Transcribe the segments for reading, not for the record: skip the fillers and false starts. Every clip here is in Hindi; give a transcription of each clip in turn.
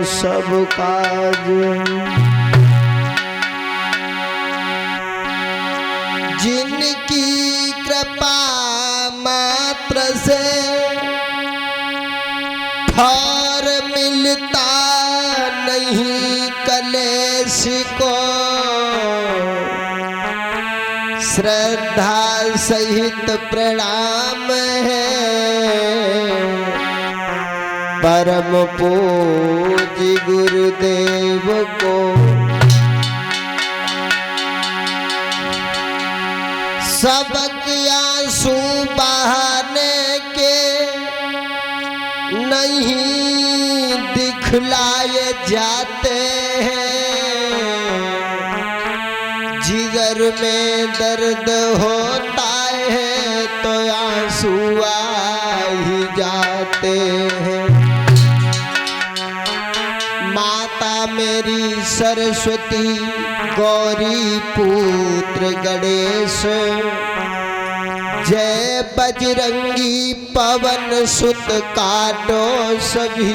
सब काज। जिनकी कृपा मात्र से फल मिलता नहीं कलेश को, श्रद्धा सहित प्रणाम है परम पूज्य गुरुदेव को। सबक आंसू बहाने के नहीं दिखलाए जाते हैं, जिगर में दर्द होता है तो आंसू आ ही जाते हैं। माता मेरी सरस्वती गौरी पुत्र गणेश, जय बजरंगी पवन सुत काटो सभी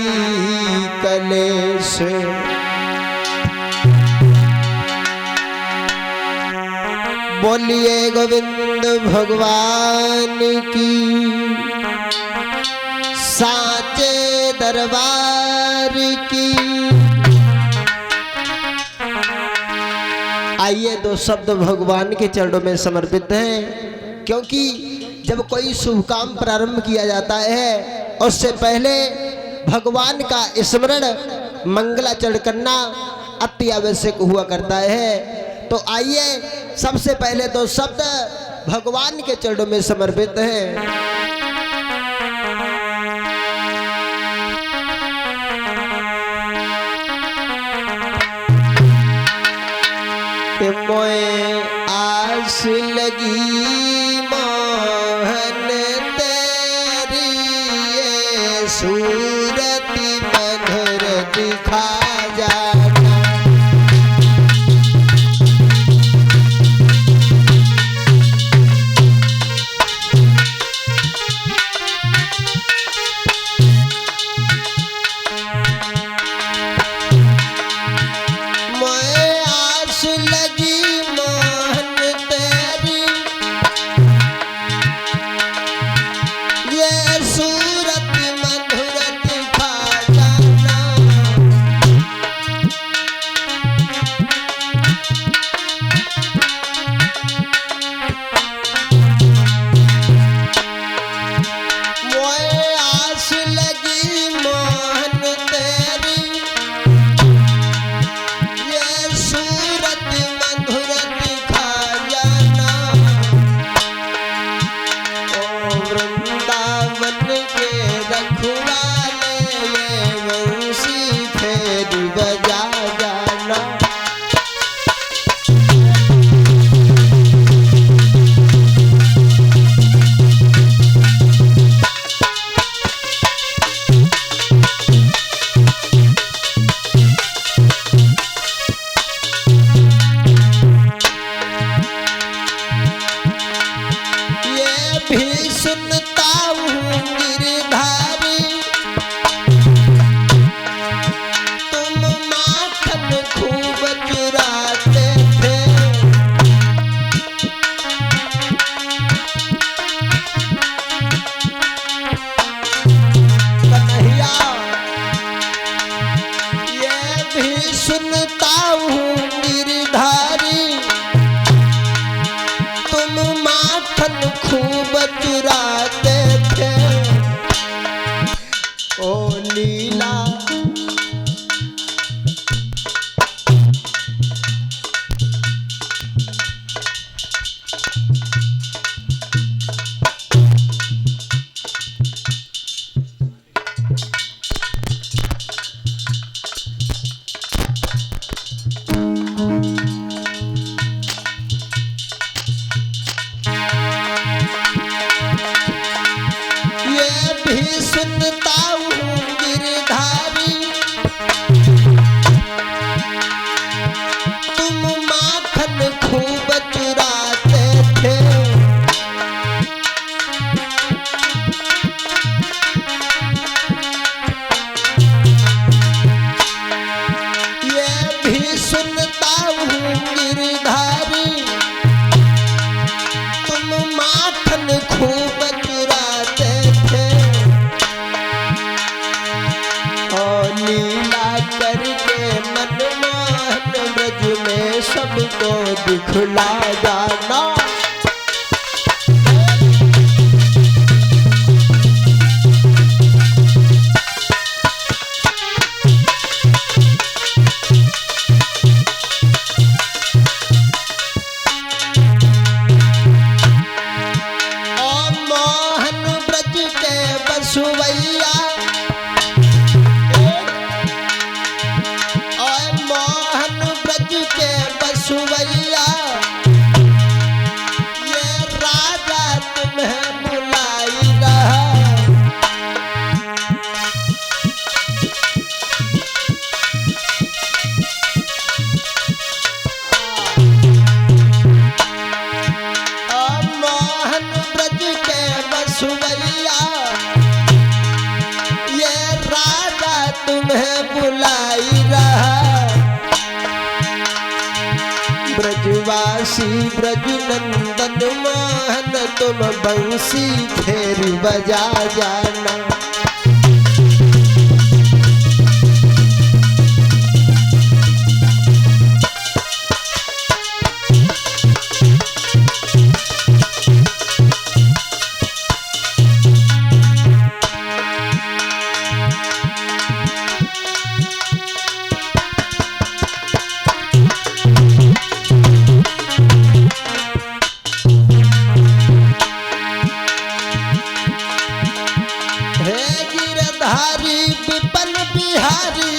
कलेश। बोलिए गोविंद भगवान की, साचे दरबार की। आइए दो शब्द भगवान के चरणों में समर्पित हैं, क्योंकि जब कोई शुभ काम प्रारंभ किया जाता है उससे पहले भगवान का स्मरण मंगलाचरण करना अति आवश्यक हुआ करता है। तो आइए सबसे पहले दो शब्द भगवान के चरणों में समर्पित हैं। मोए आस लगी मोहन तेरी, ये सूरती मधुर दिखा जाना। सुनता हूँ गिरधारी, तुम माखन खूब चुराते थे। ओ लीला सुनता हूँ गिरधारी, तुम माखन खूब चुराते थे। लीला करके मनमोहन ब्रज में सबको दिखला जाना। ब्रजवासी ब्रज नंदन मोहन तुम बंसी फेर बजा जाना। विपन बिहारी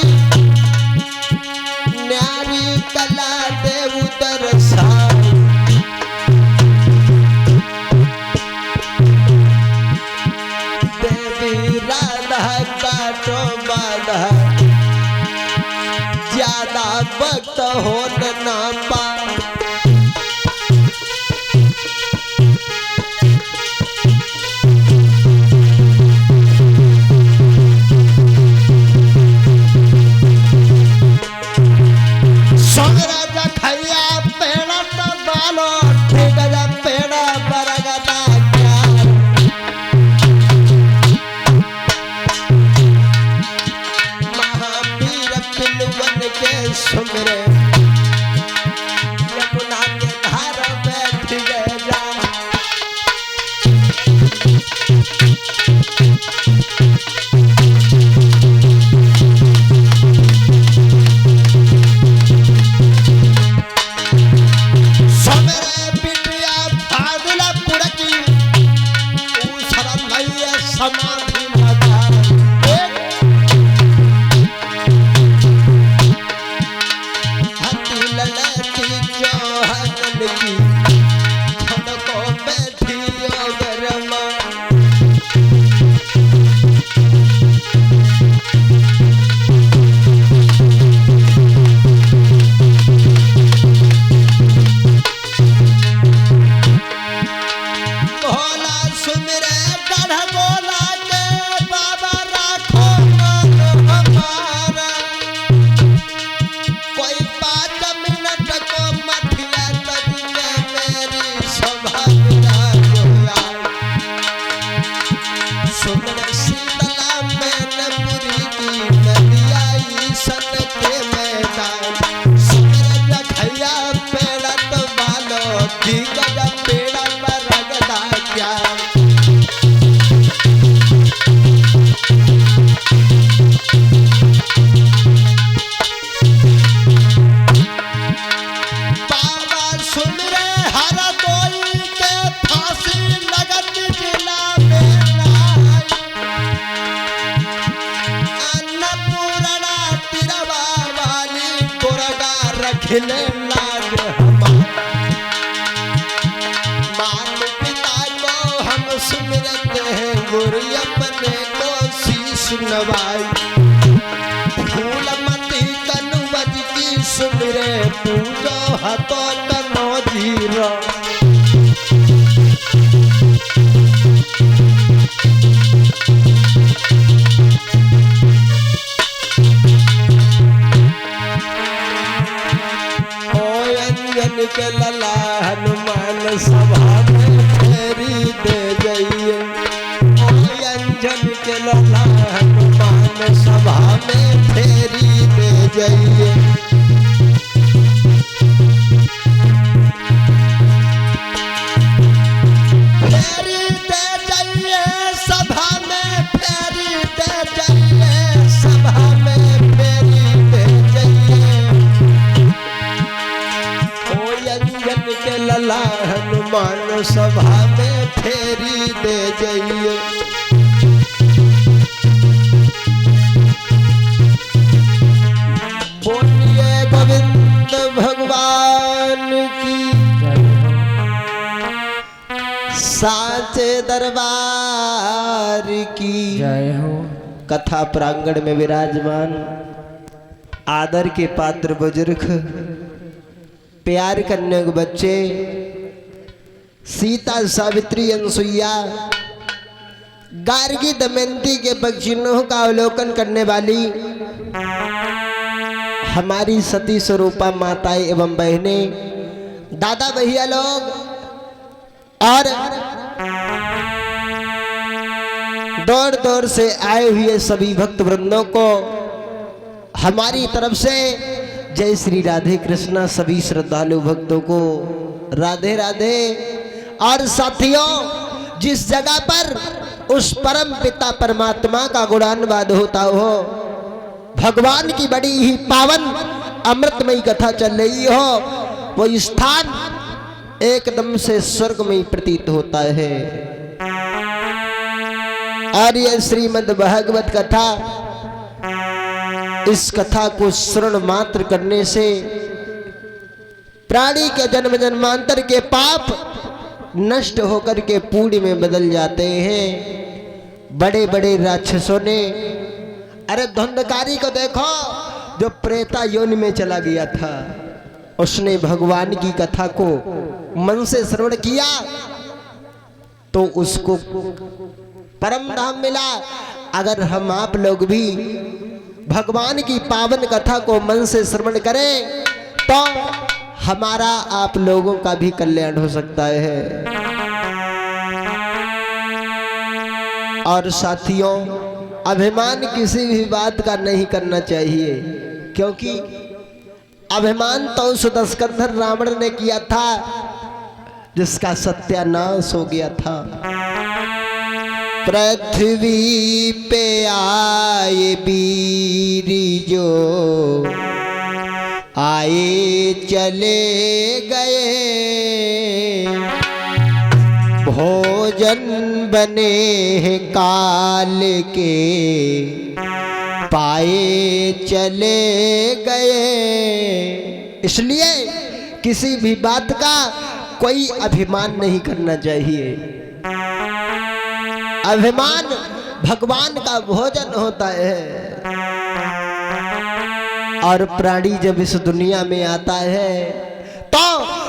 न्यारी कला देव दरसाई। देवी राधा काटो बाधा ज्यादा वक्त हो न पा। सुमरे यमुना के धार बैठ गए जा। सुमरे बिटिया भागलपुर की उसर नैया समाधि लगा। खिले लाज मात पिता को हम सुमिरत हैं गुरु अपने को शीश नवाई। फूलमती कनुवज की सुमिरे पूजो हतो कनो जीरो। के लला हनुमान सभा में फेरी दे जाइए। अंजन के लला हनुमान सभा में सभा में फेरी दे जाइए। बोलिए गोविंद भगवान की, साचे दरबार की जय हो। कथा प्रांगण में विराजमान आदर के पात्र बुजुर्ग, प्यार करने के बच्चे, सीता सावित्री अनसुईया गार्गी दमयंती के पक्षियों का अवलोकन करने वाली हमारी सती स्वरूपा माताएं एवं बहनें, दादा भैया लोग और दौड़ दौड़ से आए हुए सभी भक्त वृंदों को हमारी तरफ से जय श्री राधे कृष्णा। सभी श्रद्धालु भक्तों को राधे राधे। और साथियों, जिस जगह पर उस परम पिता परमात्मा का गुणानुवाद होता हो, भगवान की बड़ी ही पावन अमृतमयी कथा चल रही हो, वो स्थान एकदम से स्वर्गमयी प्रतीत होता है। और यह श्रीमद् भागवत कथा, इस कथा को श्रवण मात्र करने से प्राणी के जन्म जन्मांतर के पाप नष्ट होकर के पुण्य में बदल जाते हैं। बड़े बड़े राक्षसों ने, अरे धुंधकारी को देखो जो प्रेता योनि में चला गया था, उसने भगवान की कथा को मन से श्रवण किया तो उसको परम धाम मिला। अगर हम आप लोग भी भगवान की पावन कथा को मन से श्रवण करें तो हमारा आप लोगों का भी कल्याण हो सकता है। और साथियों, अभिमान किसी भी बात का नहीं करना चाहिए, क्योंकि अभिमान तो उस दशकंधर रावण ने किया था जिसका सत्यानाश हो गया था। पृथ्वी पे आए वीर जो आए चले गए, भोजन बने हैं काल के पाए चले गए। इसलिए किसी भी बात का कोई अभिमान नहीं करना चाहिए। अभिमान भगवान का भोजन होता है। और प्राणी जब इस दुनिया में आता है तो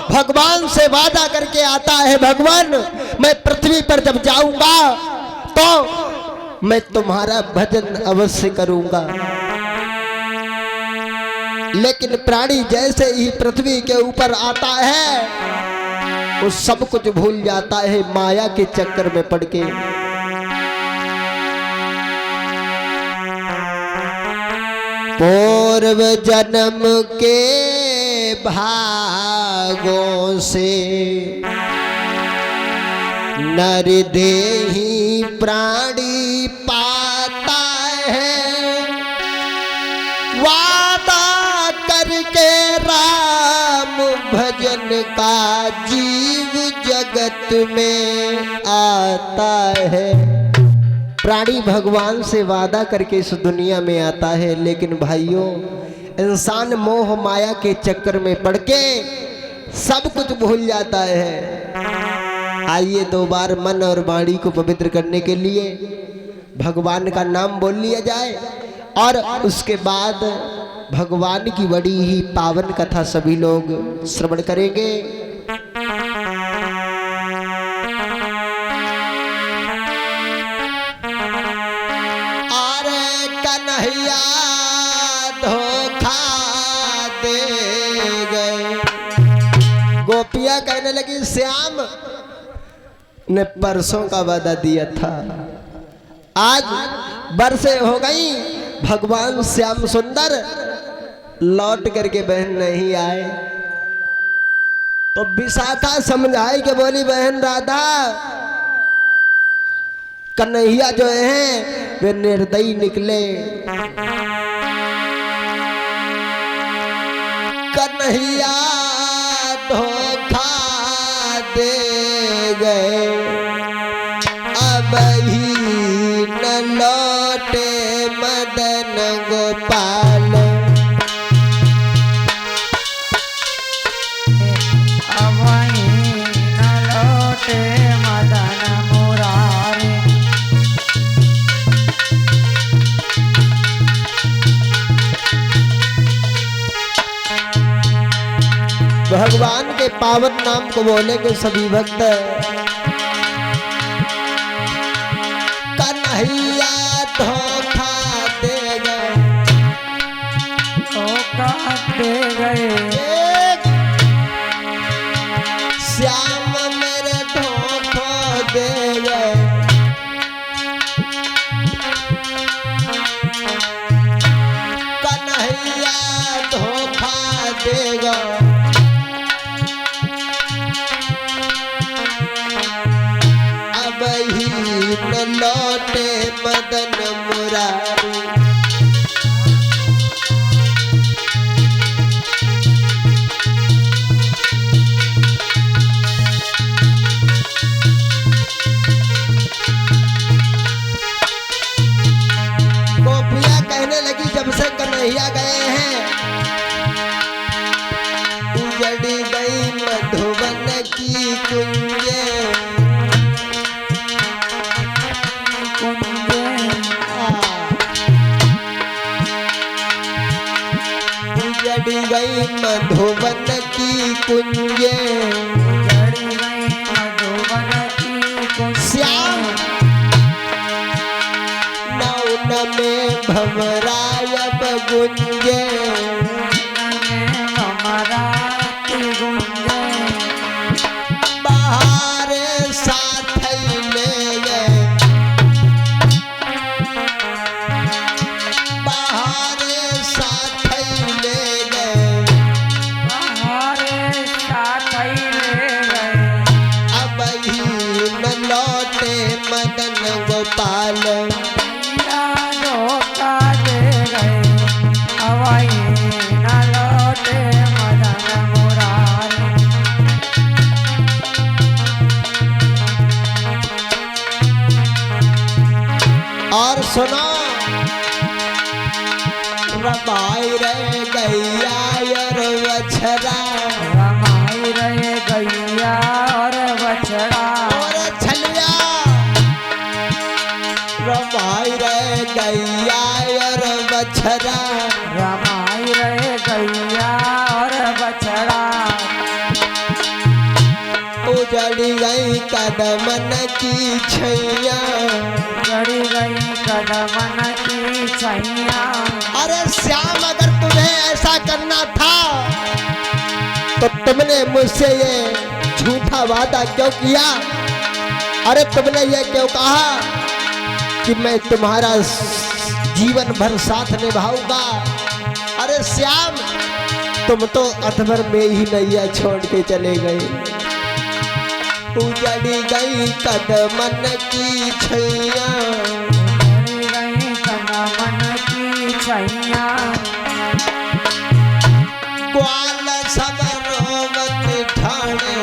भगवान से वादा करके आता है, भगवान मैं पृथ्वी पर जब जाऊंगा तो मैं तुम्हारा भजन अवश्य करूंगा। लेकिन प्राणी जैसे ही पृथ्वी के ऊपर आता है वो सब कुछ भूल जाता है माया के चक्कर में पड़ के। पूर्व जन्म के भागों से नर देही प्राणी पाता है, वादा करके राम भजन का जीव जगत में आता है। प्राणी भगवान से वादा करके इस दुनिया में आता है, लेकिन भाइयों इंसान मोह माया के चक्कर में पड़ के सब कुछ भूल जाता है। आइए दो बार मन और वाणी को पवित्र करने के लिए भगवान का नाम बोल लिया जाए और उसके बाद भगवान की बड़ी ही पावन कथा सभी लोग श्रवण करेंगे। कन्हैया धोखा दे गए। गोपियां कहने लगी श्याम ने परसों का वादा दिया था, आज बरसे हो गई, भगवान श्याम सुंदर लौट करके बहन नहीं आए। तो विशाखा समझाई के बोली, बहन राधा कन्हैया जो हैं वे निर्दयी निकले। कन्हैया धोखा दे गए, अब ही न लौटे मदन गोपाल। अब ही न लौटे मदन मुरारी। भगवान के पावन नाम को बोलेंगे सभी भक्त। कन्हैया धोखा दे गए, धोखा दे गए, श्याम मेरे धोखा दे गए। कन्हैया धोखा दे गए, अब ही न लौटे मदन मुरारी। गोपियां कहने लगी जब से कन्हैया गए हैं, उजड़ी गई मधुबन की कुंजे। उजड़ी गई मधुबन की कुंजे। जड़ी गई मधुबन की कुंजे। श्याम नौन में भमरायब गुंजे। हमारा गुंजे बाहर साथ ले गए, बाहर साथ ले गए। हमारे साथ ही ले गए, अब ही न लौटे मदन गोपाल। या धोखा दे गए, अब ही न लौटे मदन मुरारी। और सुनो, रमाई रह गैया और बछड़ा, रमाई रहे गैया और बछड़ा। और छलिया। रमाई रह गैया और बछड़ा, रमाई रहे गैया और बछड़ा। उजड़ी गई कदमन की छैया। जड़ी गई कदमन की छैया। अरे श्याम, अगर तुम्हें ऐसा करना था तो तुमने मुझसे ये झूठा वादा क्यों किया? अरे तुमने ये क्यों कहा कि मैं तुम्हारा जीवन भर साथ निभाऊंगा? अरे श्याम, तुम तो अधभर में ही नैया छोड़ के चले गए। उजड़ी गई कदमन की छैया। जड़ी गई कदमन की छैया। ग्वाल सब रोवत ठाणे,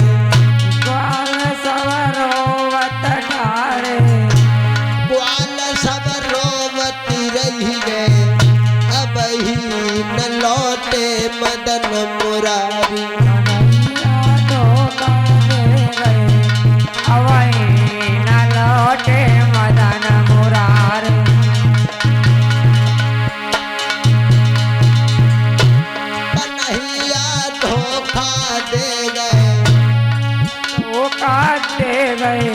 ग्वाल सब रोवत ठाणे। ग्वाल सब रोवत रही गए, अब ही न लौटे मदन मुरारी। कन्हैया धोखा दे गए, अब ही न लौटे मदन मुरारी। कन्हैया धोखा दे गए, धोखा दे गए,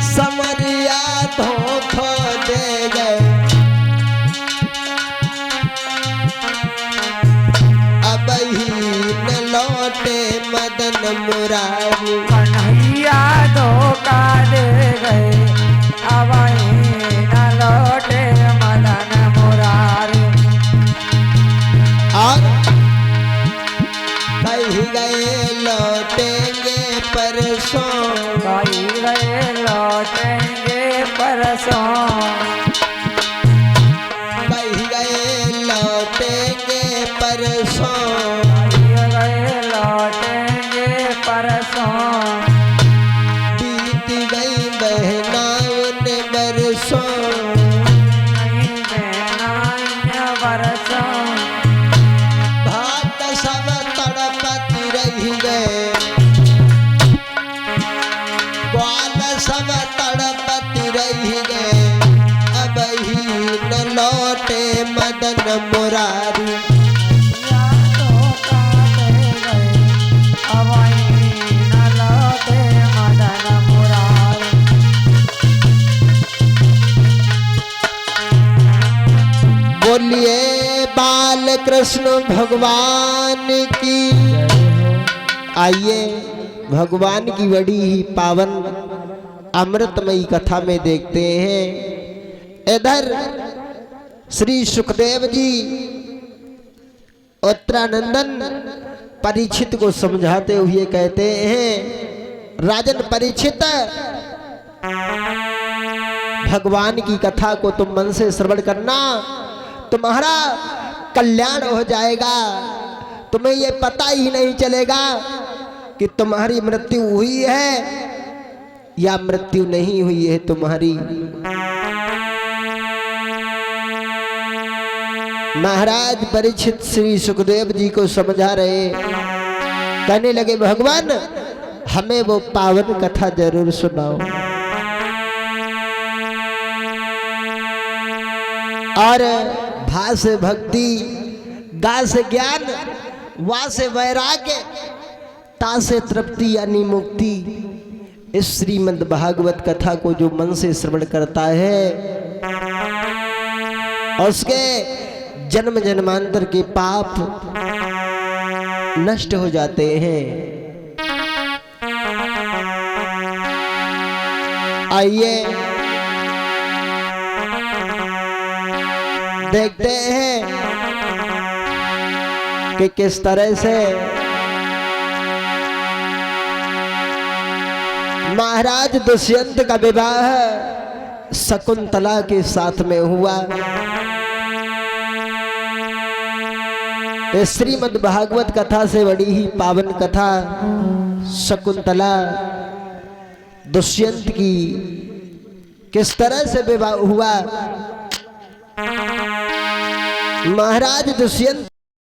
समरिया धोखा दे गए। अब ही न लौटे मदन मुरारी। कन्हैया धोखा दे गए, अब ही न लौटे मदन मुरारी। और कह गए लौटेंगे परसों, कही गए लौटेंगे परसों। कह गए लौटेंगे परसों। कही गए लौटेंगे परसों। मुरारी। मैया धोखा दे गए अब न लौटे मदन मुरारी। बोलिए बाल कृष्ण भगवान की। आइए भगवान की बड़ी ही पावन अमृतमयी कथा में देखते हैं। इधर श्री सुखदेव जी उत्तरानंदन परीक्षित को समझाते हुए कहते हैं, राजन परीक्षित, भगवान की कथा को तुम मन से श्रवण करना, तुम्हारा कल्याण हो जाएगा। तुम्हें ये पता ही नहीं चलेगा कि तुम्हारी मृत्यु हुई है या मृत्यु नहीं हुई है तुम्हारी। महाराज परीक्षित श्री सुखदेव जी को समझा रहे, कहने लगे, भगवान हमें वो पावन कथा जरूर सुनाओ। और भा से भक्ति, गा से ज्ञान, वा से वैराग्य, ता से तृप्ति यानी मुक्ति। इस श्रीमद् भागवत कथा को जो मन से श्रवण करता है, उसके जन्म जन्मांतर के पाप नष्ट हो जाते हैं। आइए देखते हैं कि किस तरह से महाराज दुष्यंत का विवाह शकुंतला के साथ में हुआ। श्रीमद् भागवत कथा से बड़ी ही पावन कथा शकुंतला दुष्यंत की किस तरह से विवाह हुआ। महाराज दुष्यंत